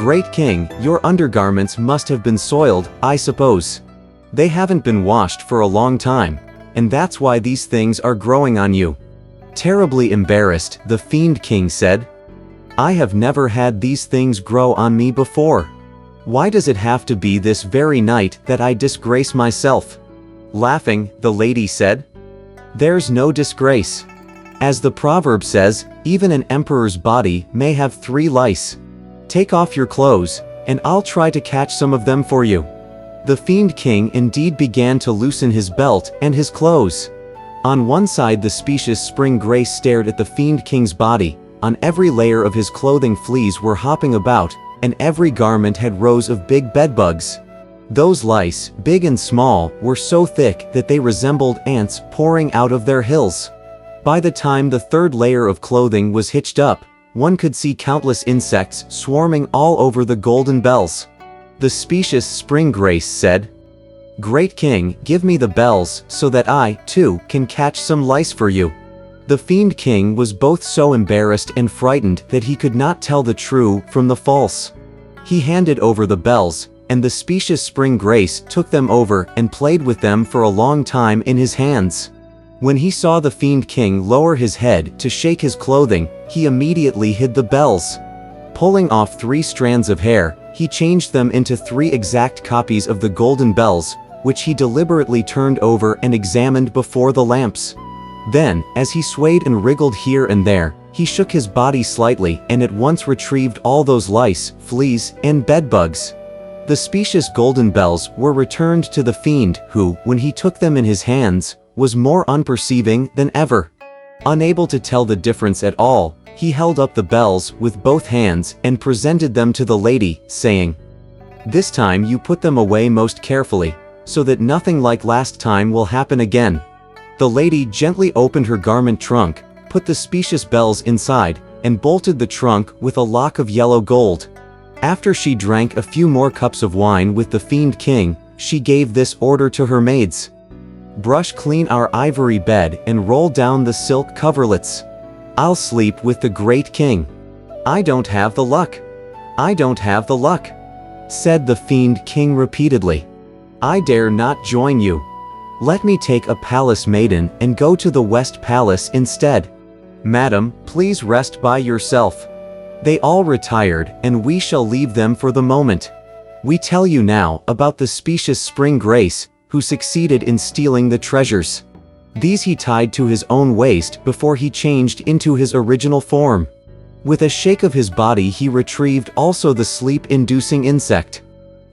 Great King, your undergarments must have been soiled, I suppose. They haven't been washed for a long time, and that's why these things are growing on you." Terribly embarrassed, the Fiend King said, "I have never had these things grow on me before. Why does it have to be this very night that I disgrace myself?" Laughing, the lady said, "There's no disgrace. As the proverb says, even an emperor's body may have 3 lice. Take off your clothes, and I'll try to catch some of them for you." The Fiend King indeed began to loosen his belt and his clothes. On one side the specious Spring Grace stared at the Fiend King's body. On every layer of his clothing fleas were hopping about, and every garment had rows of big bedbugs. Those lice, big and small, were so thick that they resembled ants pouring out of their hills. By the time the 3rd layer of clothing was hitched up, one could see countless insects swarming all over the golden bells. The specious Spring Grace said, "Great King, give me the bells so that I, too, can catch some lice for you." The Fiend King was both so embarrassed and frightened that he could not tell the true from the false. He handed over the bells, and the specious Spring Grace took them over and played with them for a long time in his hands. When he saw the Fiend King lower his head to shake his clothing, he immediately hid the bells. Pulling off 3 strands of hair, he changed them into 3 exact copies of the golden bells, which he deliberately turned over and examined before the lamps. Then, as he swayed and wriggled here and there, he shook his body slightly and at once retrieved all those lice, fleas, and bedbugs. The specious golden bells were returned to the fiend who, when he took them in his hands, was more unperceiving than ever. Unable to tell the difference at all, he held up the bells with both hands and presented them to the lady, saying, "This time you put them away most carefully, so that nothing like last time will happen again." The lady gently opened her garment trunk, put the specious bells inside, and bolted the trunk with a lock of yellow gold. After she drank a few more cups of wine with the Fiend King, she gave this order to her maids: "Brush clean our ivory bed and roll down the silk coverlets. I'll sleep with the Great King." "I don't have the luck. I don't have the luck," said the Fiend King repeatedly. "I dare not join you. Let me take a palace maiden and go to the West Palace instead." "Madam, please rest by yourself." They all retired, and we shall leave them for the moment. We tell you now about the specious Spring Grace, who succeeded in stealing the treasures. These he tied to his own waist before he changed into his original form. With a shake of his body he retrieved also the sleep-inducing insect.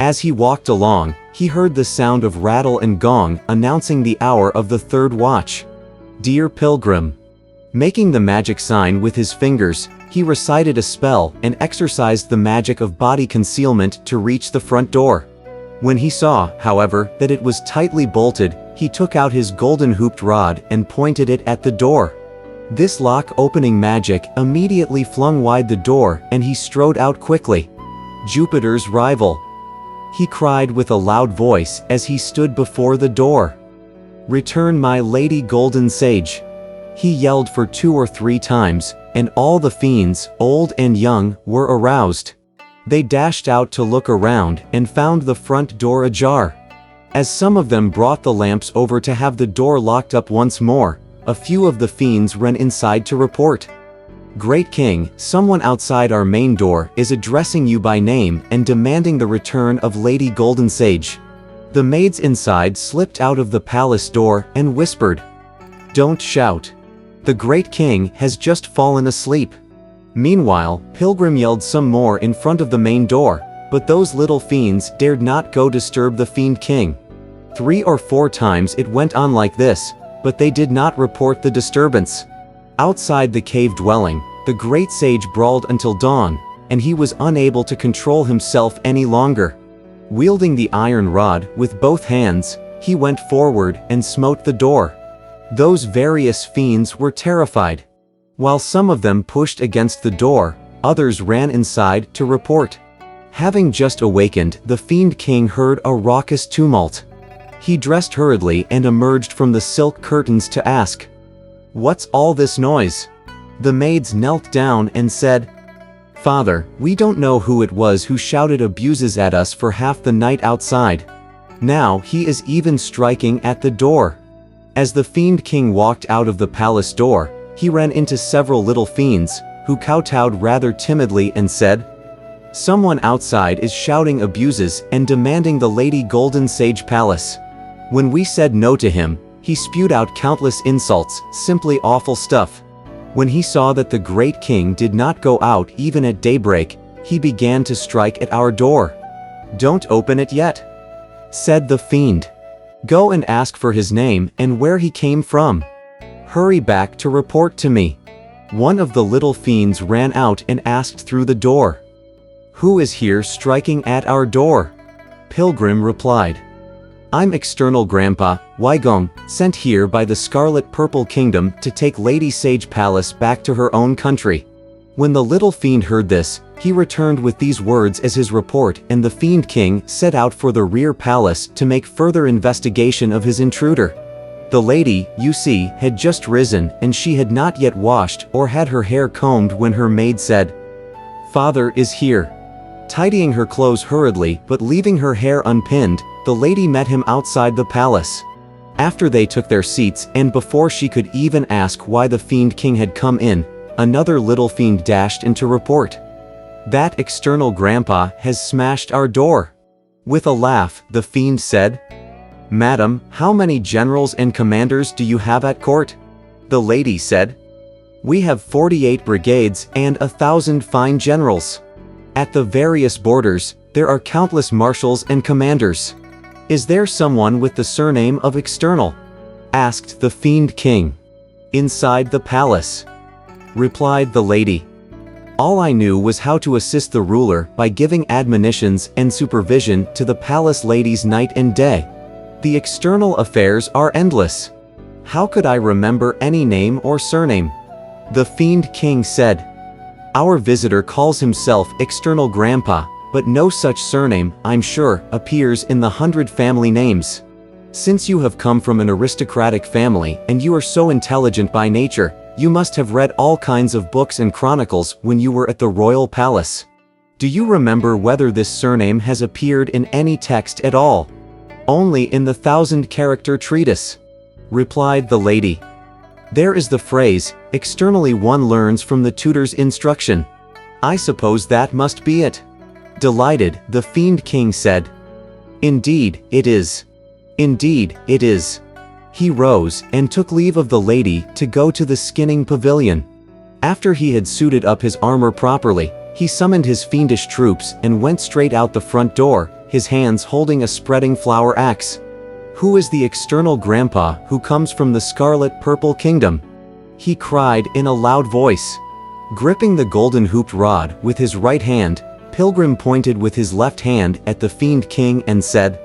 As he walked along, he heard the sound of rattle and gong announcing the hour of the 3rd watch. "Dear pilgrim." Making the magic sign with his fingers, he recited a spell and exercised the magic of body concealment to reach the front door. When he saw, however, that it was tightly bolted, he took out his golden hooped rod and pointed it at the door. This lock-opening magic immediately flung wide the door, and he strode out quickly. "Jupiter's rival," he cried with a loud voice as he stood before the door. "Return my lady Golden Sage." He yelled for 2 or 3 times, and all the fiends, old and young, were aroused. They dashed out to look around and found the front door ajar. As some of them brought the lamps over to have the door locked up once more, a few of the fiends ran inside to report. "Great King, someone outside our main door is addressing you by name and demanding the return of Lady Golden Sage." The maids inside slipped out of the palace door and whispered, "Don't shout. The Great King has just fallen asleep." Meanwhile, Pilgrim yelled some more in front of the main door, but those little fiends dared not go disturb the Fiend King. 3 or 4 times it went on like this, but they did not report the disturbance. Outside the cave dwelling, the Great Sage brawled until dawn, and he was unable to control himself any longer. Wielding the iron rod with both hands, he went forward and smote the door. Those various fiends were terrified. While some of them pushed against the door, others ran inside to report. Having just awakened, the Fiend King heard a raucous tumult. He dressed hurriedly and emerged from the silk curtains to ask, "What's all this noise?" The maids knelt down and said, Father, we don't know who it was who shouted abuses at us for half the night outside. Now he is even striking at the door." As the Fiend King walked out of the palace door, he ran into several little fiends, who kowtowed rather timidly and said, "Someone outside is shouting abuses and demanding the Lady Golden Sage Palace." When we said no to him, he spewed out countless insults, simply awful stuff. When he saw that the great king did not go out even at daybreak, he began to strike at our door. "Don't open it yet," said the fiend. "Go and ask for his name and where he came from. Hurry back to report to me." One of the little fiends ran out and asked through the door, "Who is here striking at our door?" Pilgrim replied, "I'm External Grandpa, Weigong, sent here by the Scarlet Purple Kingdom to take Lady Sage Palace back to her own country." When the little fiend heard this, he returned with these words as his report, and the Fiend King set out for the rear palace to make further investigation of his intruder. The lady, you see, had just risen, and she had not yet washed or had her hair combed when her maid said, "Father is here." Tidying her clothes hurriedly but leaving her hair unpinned, the lady met him outside the palace. After they took their seats, and before she could even ask why the Fiend King had come in, another little fiend dashed in to report, "That External Grandpa has smashed our door." With a laugh, the fiend said, "Madam, how many generals and commanders do you have at court?" The lady said, "We have 48 brigades and 1,000 fine generals. At the various borders, there are countless marshals and commanders. Is there someone with the surname of External?" asked the Fiend King. "Inside the palace," replied the lady. "All I knew was how to assist the ruler by giving admonitions and supervision to the palace ladies night and day. The external affairs are endless. How could I remember any name or surname?" The Fiend King said, "Our visitor calls himself External Grandpa, but no such surname, I'm sure, appears in the 100 family names. Since you have come from an aristocratic family and you are so intelligent by nature, you must have read all kinds of books and chronicles when you were at the royal palace. Do you remember whether this surname has appeared in any text at all?" "Only in the 1,000-character treatise," replied the lady. "There is the phrase, 'Externally one learns from the tutor's instruction.' I suppose that must be it." Delighted, the Fiend King said, "Indeed, it is. Indeed, it is." He rose and took leave of the lady to go to the skinning pavilion. After he had suited up his armor properly, he summoned his fiendish troops and went straight out the front door, his hands holding a spreading flower axe. "Who is the External Grandpa who comes from the Scarlet Purple Kingdom?" he cried in a loud voice. Gripping the golden hooped rod with his right hand, Pilgrim pointed with his left hand at the Fiend King and said,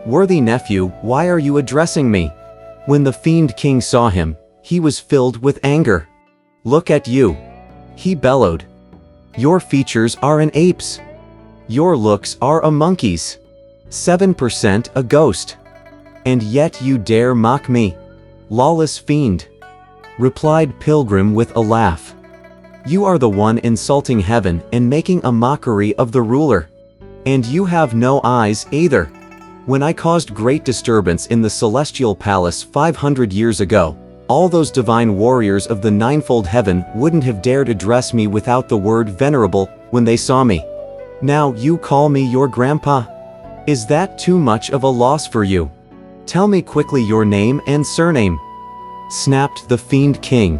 "Worthy nephew, why are you addressing me?" When the Fiend King saw him, he was filled with anger. "Look at you," he bellowed. "Your features are an ape's. Your looks are a monkey's. 7% a ghost. And yet you dare mock me." "Lawless fiend," replied Pilgrim with a laugh. "You are the one insulting heaven and making a mockery of the ruler. And you have no eyes either. When I caused great disturbance in the celestial palace 500 years ago, all those divine warriors of the ninefold heaven wouldn't have dared address me without the word venerable when they saw me. Now you call me your grandpa? Is that too much of a loss for you? Tell me quickly your name and surname," snapped the Fiend King.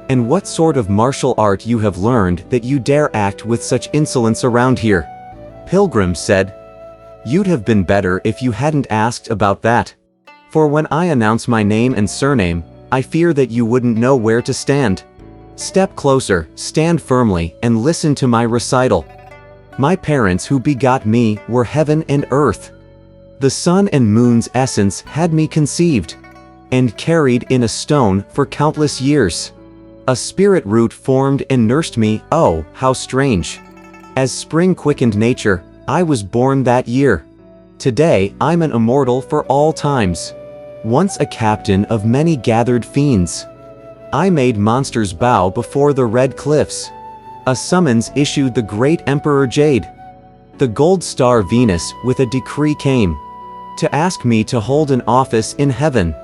"And what sort of martial art you have learned that you dare act with such insolence around here?" Pilgrim said, "You'd have been better if you hadn't asked about that. For when I announce my name and surname, I fear that you wouldn't know where to stand. Step closer, stand firmly, and listen to my recital. My parents who begot me were heaven and earth. The sun and moon's essence had me conceived and carried in a stone for countless years. A spirit root formed and nursed me, oh, how strange. As spring quickened nature, I was born that year. Today, I'm an immortal for all times. Once a captain of many gathered fiends. I made monsters bow before the red cliffs. A summons issued the great Emperor Jade. The gold star Venus with a decree came to ask me to hold an office in heaven.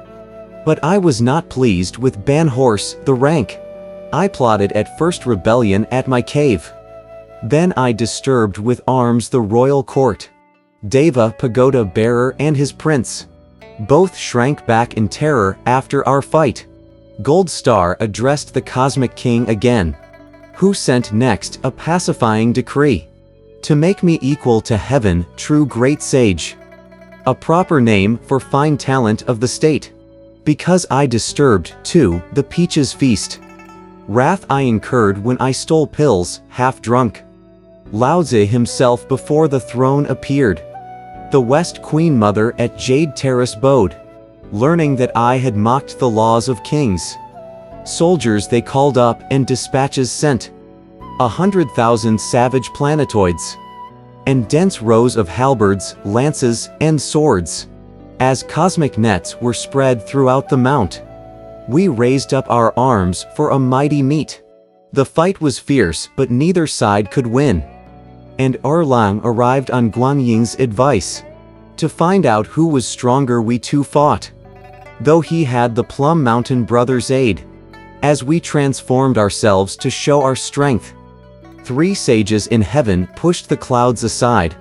But I was not pleased with Banhorse, the rank. I plotted at first rebellion at my cave. Then I disturbed with arms the royal court. Deva Pagoda Bearer and his prince both shrank back in terror after our fight. Gold Star addressed the Cosmic King again, who sent next a pacifying decree to make me equal to heaven, true great sage, a proper name for fine talent of the state, because I disturbed, too, the Peaches feast. Wrath I incurred when I stole pills, half drunk. Laozi himself before the throne appeared. The West Queen Mother at Jade Terrace bowed, learning that I had mocked the laws of kings. Soldiers they called up and dispatches sent, 100,000 savage planetoids, and dense rows of halberds, lances, and swords. As cosmic nets were spread throughout the mount, we raised up our arms for a mighty meet. The fight was fierce, but neither side could win. And Erlang arrived on Guanying's advice. To find out who was stronger, we two fought, though he had the Plum Mountain Brothers' aid. As we transformed ourselves to show our strength, 3 sages in heaven pushed the clouds aside,